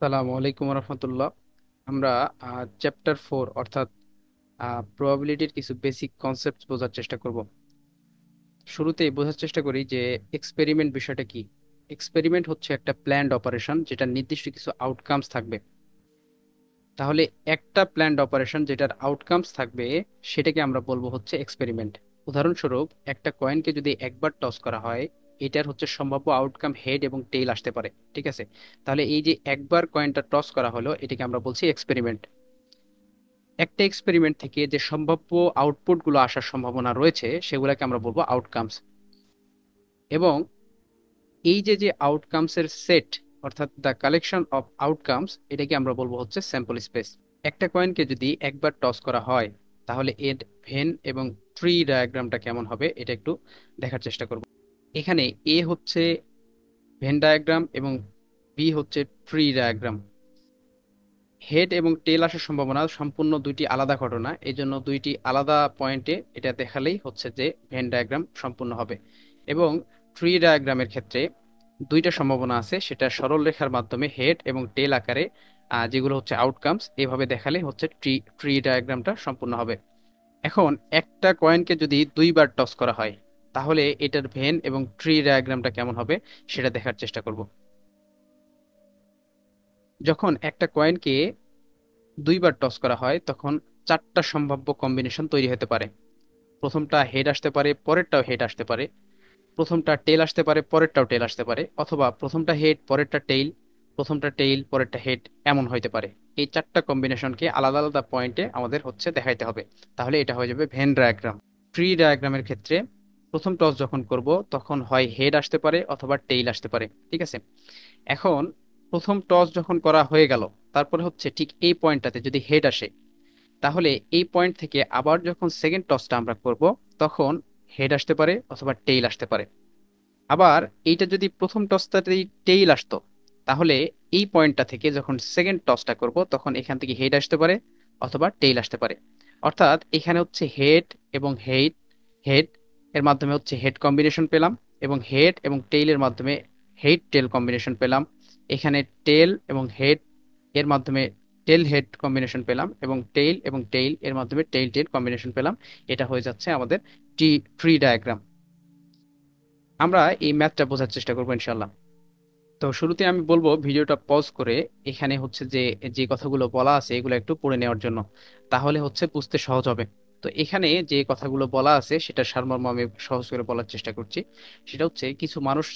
আসসালামু আলাইকুম রহমতুল্লাহ। আমরা চ্যাপ্টার 4 অর্থাৎ প্রবাবিলিটির কিছু বেসিক কনসেপ্ট বোঝার চেষ্টা করব। শুরুতেই বোঝার চেষ্টা করি যে এক্সপেরিমেন্ট বিষয়টা কি। এক্সপেরিমেন্ট হচ্ছে একটা প্ল্যান্ড অপারেশন যেটা নির্দিষ্ট কিছু আউটকামস থাকবে। তাহলে একটা প্ল্যান্ড অপারেশন যেটার আউটকামস থাকবে সেটাকে আমরা বলবো হচ্ছে এক্সপেরিমেন্ট। উদাহরণস্বরূপ একটা কয়েনকে যদি একবার টস করা হয়, এটার হচ্ছে সম্ভাব্য আউটকাম হেড এবং টেইল আসতে পারে। ঠিক আছে, তাহলে এই যে একবার কয়েনটা টস করা হলো এটাকে আমরা বলছি এক্সপেরিমেন্ট। একটা এক্সপেরিমেন্ট থেকে যে সম্ভাব্য আউটপুট গুলো আসার সম্ভাবনা রয়েছে সেগুলোকে আমরা বলবো আউটকামস। এবং এই যে যে আউটকামস এর সেট অর্থাৎ দ্য কালেকশন অফ আউটকামস, এটাকে আমরা বলবো হচ্ছে স্যাম্পল স্পেস। একটা কয়েনকে যদি একবার টস করা হয় তাহলে এর ভেন এবং ট্রি ডায়াগ্রামটা কেমন হবে এটা একটু দেখার চেষ্টা করব। এখানে এ হচ্ছে ভেন ডায়াগ্রাম এবং বি হচ্ছে ট্রি ডায়াগ্রাম। হেড এবং টেল আসার সম্ভাবনা সম্পূর্ণ দুইটি আলাদা ঘটনা, এই জন্য দুইটি আলাদা পয়েন্টে এটা দেখালেই হচ্ছে যে ভেন ডায়াগ্রাম সম্পূর্ণ হবে। এবং ট্রি ডায়াগ্রামের ক্ষেত্রে দুইটা সম্ভাবনা আছে, সেটা সরল রেখার মাধ্যমে হেড এবং টেল আকারে যেগুলো হচ্ছে আউটকামস এভাবে দেখালে হচ্ছে ট্রি ট্রি ডায়াগ্রামটা সম্পূর্ণ হবে। এখন একটা কয়েনকে যদি দুইবার টস করা হয় তাহলে এটার ভেন এবং ট্রি ডায়াগ্রামটা কেমন হবে সেটা দেখার চেষ্টা করব। যখন একটা কয়েনকে দুইবার টস করা হয় তখন চারটা সম্ভাব্য কম্বিনেশন তৈরি হতে পারে। প্রথমটা হেড আসতে পারে, পরেরটাও হেড আসতে পারে। প্রথমটা টেল আসতে পারে, পরেরটাও টেল আসতে পারে। অথবা প্রথমটা হেড, পরেরটা টেইল, প্রথমটা টেইল, পরেরটা হেড, এমন হইতে পারে। এই চারটা কম্বিনেশনকে আলাদা আলাদা পয়েন্টে আমাদের হচ্ছে দেখাইতে হবে। তাহলে এটা হয়ে যাবে ভেন ডায়াগ্রাম। ট্রি ডায়াগ্রামের ক্ষেত্রে প্রথম টস যখন করব তখন হয় হেড আসতে পারে অথবা টেইল আসতে পারে। ঠিক আছে, এখন প্রথম টস যখন করা হয়ে গেল, তারপরে হচ্ছে ঠিক এই পয়েন্টটাতে যদি হেড আসে তাহলে এই পয়েন্ট থেকে আবার যখন সেকেন্ড টসটা আমরা করব তখন হেড আসতে পারে অথবা টেইল আসতে পারে। আবার এইটা যদি প্রথম টসটাতেই টেইল আসতো তাহলে এই পয়েন্টটা থেকে যখন সেকেন্ড টসটা করব তখন এখান থেকে হেড আসতে পারে অথবা টেইল আসতে পারে। অর্থাৎ এখানে হচ্ছে হেড এবং হেড, হেড এর মাধ্যমে হচ্ছে হেড কম্বিনেশন পেলাম, এবং হেড এবং টেইলের মাধ্যমে হেড টেল কম্বিনেশন পেলাম। এখানে টেল এবং হেড এর মাধ্যমে টেল হেড কম্বিনেশন পেলাম, এবং টেইল এবং টেইল এর মাধ্যমে টেইল টেল কম্বিনেশন পেলাম। এটা হয়ে যাচ্ছে আমাদের ট্রি ট্রি ডায়াগ্রাম। আমরা এই ম্যাথটা বোঝার চেষ্টা করবো ইনশাল্লাহ। তো শুরুতে আমি বলবো ভিডিওটা পজ করে এখানে হচ্ছে যে যে কথাগুলো বলা আছে এগুলো একটু পড়ে নেওয়ার জন্য, তাহলে হচ্ছে বুঝতে সহজ হবে। তো এখানে যে কথাগুলো বলা আছে সেটা সারমর্ম আমি সহজ করে বলার চেষ্টা করছি। সেটা হচ্ছে কিছু মানুষ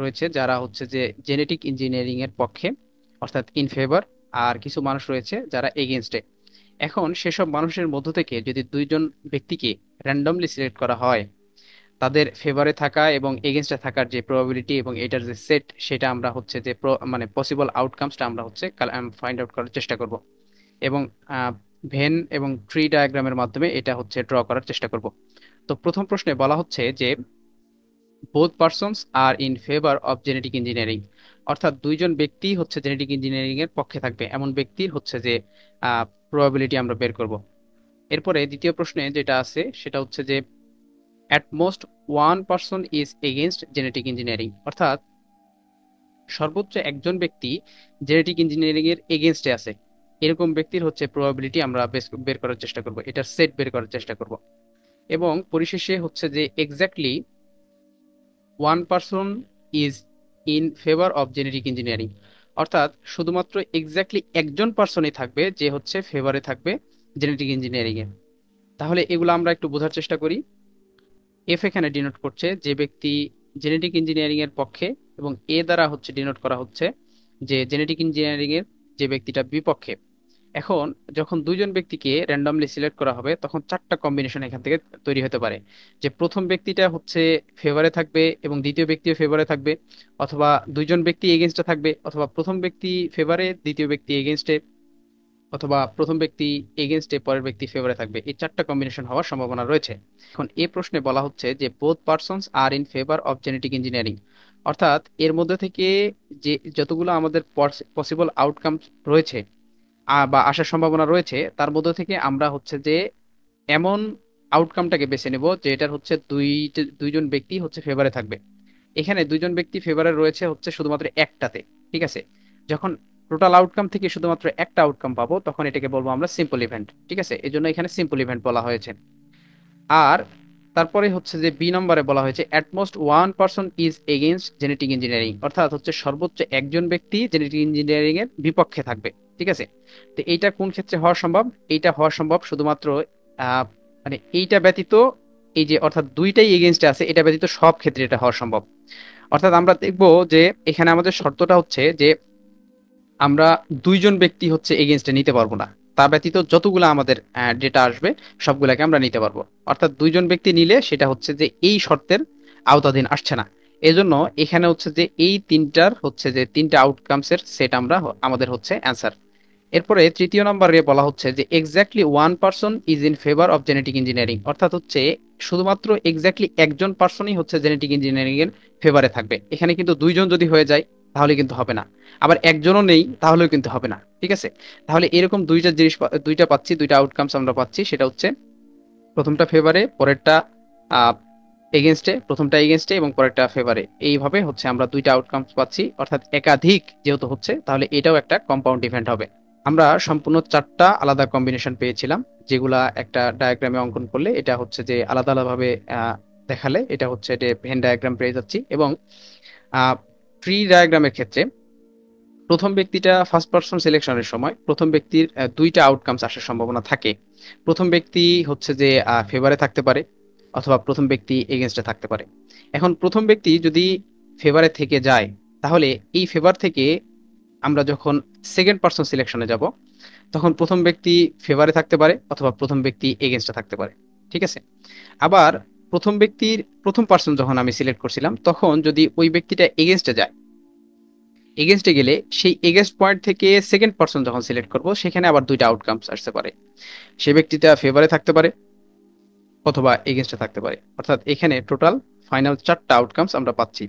রয়েছে যারা হচ্ছে যে জেনেটিক ইঞ্জিনিয়ারিং এর পক্ষে অর্থাৎ ইন ফেভার, আর কিছু মানুষ রয়েছে যারা এগেনস্টে। এখন সেসব মানুষের মধ্য থেকে যদি দুইজন ব্যক্তিকে র্যান্ডমলি সিলেক্ট করা হয়, তাদের ফেভারে থাকা এবং এগেনস্টে থাকার যে প্রবাবিলিটি এবং এটার যে সেট সেটা আমরা হচ্ছে যে মানে পসিবল আউটকামসটা আমরা হচ্ছে ফাইন্ড আউট করার চেষ্টা করব। এবং ভেন এবং ট্রি ডায়াগ্রামের মাধ্যমে এটা হচ্ছে ড্র করার চেষ্টা করব। তো প্রথম প্রশ্নে বলা হচ্ছে যে both persons are in favour of genetic engineering, অর্থাৎ দুইজন ব্যক্তি হচ্ছে জেনেটিক ইঞ্জিনিয়ারিং এর পক্ষে থাকবে এমন ব্যক্তির হচ্ছে যে প্রবাবিলিটি আমরা বের করব। এরপরে দ্বিতীয় প্রশ্নে যেটা আছে সেটা হচ্ছে যে at most one person is against genetic engineering, অর্থাৎ সর্বোচ্চ একজন ব্যক্তি জেনেটিক ইঞ্জিনিয়ারিং এর এগেনস্টে আছে, এরকম ব্যক্তির হচ্ছে প্রবাবিলিটি আমরা বের করার চেষ্টা করব, এটার সেট বের করার চেষ্টা করব। এবং পরিশেষে হচ্ছে যে exactly one person is in favour of genetic engineering, অর্থাৎ শুধুমাত্র এক্স্যাক্টলি একজন পার্সনই থাকবে যে হচ্ছে ফেভারে থাকবে জেনেটিক ইঞ্জিনিয়ারিং এ। তাহলে এগুলো আমরা একটু বোঝার চেষ্টা করি। এফ এখানে ডিনোট করছে যে ব্যক্তি জেনেটিক ইঞ্জিনিয়ারিং এর পক্ষে, এবং এ দ্বারা হচ্ছে ডিনোট করা হচ্ছে যে জেনেটিক ইঞ্জিনিয়ারিং এর যে ব্যক্তিটা বিপক্ষে। এখন যখন দুইজন ব্যক্তিকে র্যান্ডমলি সিলেক্ট করা হবে তখন চারটা কম্বিনেশন এখান থেকে তৈরি হতে পারে। যে প্রথম ব্যক্তিটা হচ্ছে ফেভারে থাকবে এবং দ্বিতীয় ব্যক্তিও ফেভারে থাকবে, অথবা দুইজন ব্যক্তি এগেনস্টে থাকবে, অথবা প্রথম ব্যক্তি ফেভারে দ্বিতীয় ব্যক্তি এগেনস্টে, অথবা প্রথম ব্যক্তি এগেনস্টে পরের ব্যক্তি ফেভারে থাকবে। এই চারটা কম্বিনেশন হওয়ার সম্ভাবনা রয়েছে। এখন এই প্রশ্নে বলা হচ্ছে যে both persons are in favour of genetic engineering, অর্থাৎ এর মধ্যে থেকে যে যতগুলো আমাদের পসিবল আউটকাম রয়েছে বা আসার সম্ভাবনা রয়েছে তার মধ্যে থেকে আমরা হচ্ছে যে এমন আউটকামটাকে বেছে নেব যে এটার হচ্ছে দুইজন ব্যক্তি হচ্ছে ফেভারে থাকবে। এখানে দুইজন ব্যক্তি ফেভারে রয়েছে হচ্ছে শুধুমাত্র একটাতে। ঠিক আছে, যখন টোটাল আউটকাম থেকে শুধুমাত্র একটা আউটকাম পাবো, তখন এটাকে বলবো আমরা সিম্পল ইভেন্ট। ঠিক আছে, এই জন্য এখানে সিম্পল ইভেন্ট বলা হয়েছে। আর তারপরে হচ্ছে যে বি নম্বরে বলা হয়েছে at most one person is against genetic engineering, অর্থাৎ হচ্ছে সর্বোচ্চ একজন ব্যক্তি জেনেটিক ইঞ্জিনিয়ারিং এর বিপক্ষে থাকবে। ঠিক আছে, তো এইটা কোন ক্ষেত্রে হওয়া সম্ভব? এইটা হওয়া সম্ভব শুধুমাত্র আহ, মানে এইটা ব্যতীত, এই যে অর্থাৎ দুইটাই এগেইনস্টে আছে, এটা ব্যতীত সব ক্ষেত্রে এটা হওয়া সম্ভব। অর্থাৎ আমরা দেখবো যে এখানে আমাদের শর্তটা হচ্ছে যে আমরা দুইজন ব্যক্তি হচ্ছে এগেইনস্টে নিতে পারবো না, তা ব্যতীত যতগুলো আমাদের ডেটা আসবে সবগুলাকে আমরা নিতে পারবো। অর্থাৎ দুইজন ব্যক্তি নিলে সেটা হচ্ছে যে এই শর্তের আওতাধীন আসছে না। এজন্য এখানে হচ্ছে যে এই তিনটার হচ্ছে যে তিনটা আউটকামস এর সেট আমরা আমাদের হচ্ছে অ্যান্সার। এরপরে তৃতীয় নম্বরে বলা হচ্ছে যে exactly one person is in favour of genetic engineering, অর্থাৎ হচ্ছে শুধুমাত্র এক্স্যাক্টলি একজন পার্সনই হচ্ছে জেনেটিক ইঞ্জিনিয়ারিং এর ফেভারে থাকবে। এখানে কিন্তু দুইজন যদি হয়ে যায় তাহলে কিন্তু হবে না, আবার একজনও নেই তাহলেও কিন্তু হবে না। ঠিক আছে, তাহলে এরকম দুইটা জিনিস দুইটা পাচ্ছি, দুইটা আউটকামস আমরা পাচ্ছি, সেটা হচ্ছে প্রথমটা ফেভারে, পরেরটা এগেনস্টে, প্রথমটা এগেনস্টে এবং পরেরটা ফেভারে। এইভাবে হচ্ছে আমরা দুইটা আউটকামস পাচ্ছি, অর্থাৎ একাধিক যেহেতু হচ্ছে তাহলে এটাও একটা কম্পাউন্ড ইভেন্ট হবে। আমরা সম্পূর্ণ চারটা আলাদা কম্বিনেশন পেয়েছিলাম, যেগুলা একটা ডায়াগ্রামে অঙ্কন করলে এটা হচ্ছে যে আলাদা আলাদাভাবে দেখালে এটা হচ্ছে যে ভেন ডায়াগ্রাম পেয়ে যাচ্ছি। এবং ট্রি ডায়াগ্রামের ক্ষেত্রে প্রথম ব্যক্তিটা ফার্স্ট পারসন সিলেকশনের সময় প্রথম ব্যক্তির দুইটা আউটকামস আসার সম্ভাবনা থাকে। প্রথম ব্যক্তি হচ্ছে যে ফেভারে থাকতে পারে, অথবা প্রথম ব্যক্তি এগেনস্টে থাকতে পারে। এখন প্রথম ব্যক্তি যদি ফেভারে থেকে যায়, তাহলে এই ফেভার থেকে আমরা যখন সেকেন্ড পারসন সিলেকশনে যাব, তখন প্রথম ব্যক্তি ফেভারে থাকতে পারে অথবা প্রথম ব্যক্তি এগেনস্টে থাকতে পারে। ঠিক আছে, আবার প্রথম ব্যক্তির প্রথম পার্সন যখন আমি সিলেক্ট করছিলাম, তখন যদি ওই ব্যক্তিটা এগেনস্টে যায়, এগেনস্টে গেলে সেই এগেনস্ট পয়েন্ট থেকে সেকেন্ড পার্সন যখন সিলেক্ট করব, সেখানে আবার দুইটা আউটকামস আসতে পারে। সে ব্যক্তিটা ফেভারে থাকতে পারে অথবা এগেনস্টে থাকতে পারে। অর্থাৎ এখানে টোটাল ফাইনাল চারটা আউটকামস আমরা পাচ্ছি।